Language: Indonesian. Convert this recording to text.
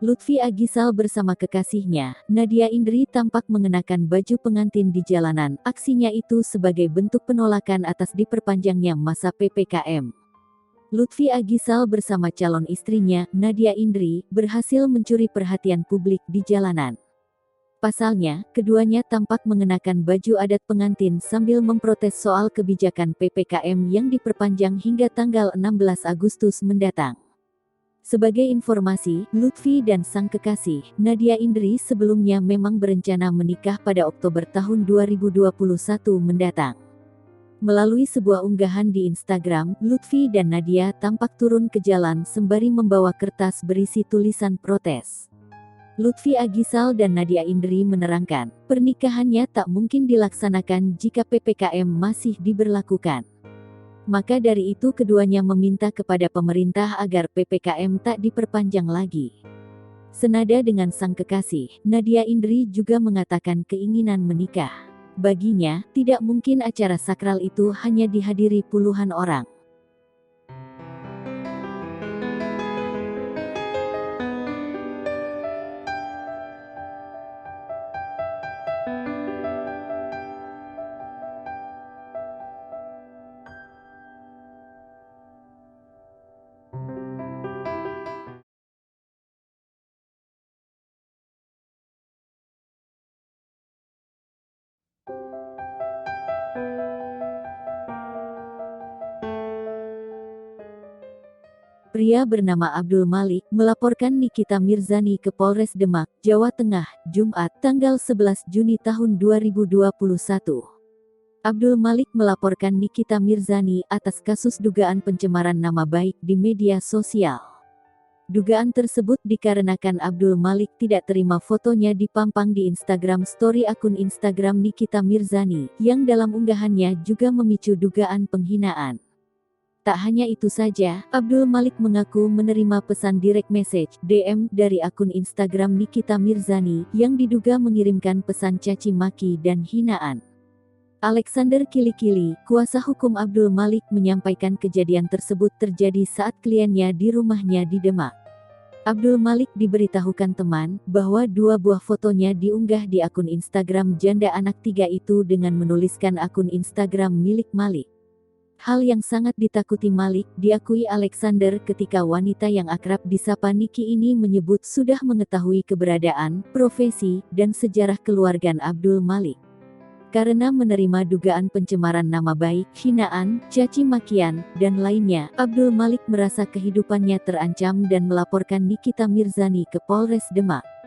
Lutfi Aghisal bersama kekasihnya, Nadia Indri tampak mengenakan baju pengantin di jalanan. Aksinya itu sebagai bentuk penolakan atas diperpanjangnya masa PPKM. Lutfi Aghisal bersama calon istrinya, Nadia Indri, berhasil mencuri perhatian publik di jalanan. Pasalnya, keduanya tampak mengenakan baju adat pengantin sambil memprotes soal kebijakan PPKM yang diperpanjang hingga tanggal 16 Agustus mendatang. Sebagai informasi, Lutfi dan sang kekasih, Nadia Indri sebelumnya memang berencana menikah pada Oktober tahun 2021 mendatang. Melalui sebuah unggahan di Instagram, Lutfi dan Nadia tampak turun ke jalan sembari membawa kertas berisi tulisan protes. Lutfi Aghisal dan Nadia Indri menerangkan, pernikahannya tak mungkin dilaksanakan jika PPKM masih diberlakukan. Maka dari itu keduanya meminta kepada pemerintah agar PPKM tak diperpanjang lagi. Senada dengan sang kekasih, Nadia Indri juga mengatakan keinginan menikah. Baginya, tidak mungkin acara sakral itu hanya dihadiri puluhan orang. Pria bernama Abdul Malik melaporkan Nikita Mirzani ke Polres Demak, Jawa Tengah, Jumat, tanggal 11 Juni tahun 2021. Abdul Malik melaporkan Nikita Mirzani atas kasus dugaan pencemaran nama baik di media sosial. Dugaan tersebut dikarenakan Abdul Malik tidak terima fotonya dipampang di Instagram Story akun Instagram Nikita Mirzani, yang dalam unggahannya juga memicu dugaan penghinaan. Tak hanya itu saja, Abdul Malik mengaku menerima pesan direct message (DM) dari akun Instagram Nikita Mirzani yang diduga mengirimkan pesan caci maki dan hinaan. Alexander Kilikili, kuasa hukum Abdul Malik, menyampaikan kejadian tersebut terjadi saat kliennya di rumahnya di Demak. Abdul Malik diberitahukan teman bahwa dua buah fotonya diunggah di akun Instagram janda anak tiga itu dengan menuliskan akun Instagram milik Malik. Hal yang sangat ditakuti Malik, diakui Alexander ketika wanita yang akrab disapa Niki ini menyebut sudah mengetahui keberadaan, profesi, dan sejarah keluarga Abdul Malik. Karena menerima dugaan pencemaran nama baik, hinaan, caci makian, dan lainnya, Abdul Malik merasa kehidupannya terancam dan melaporkan Nikita Mirzani ke Polres Demak.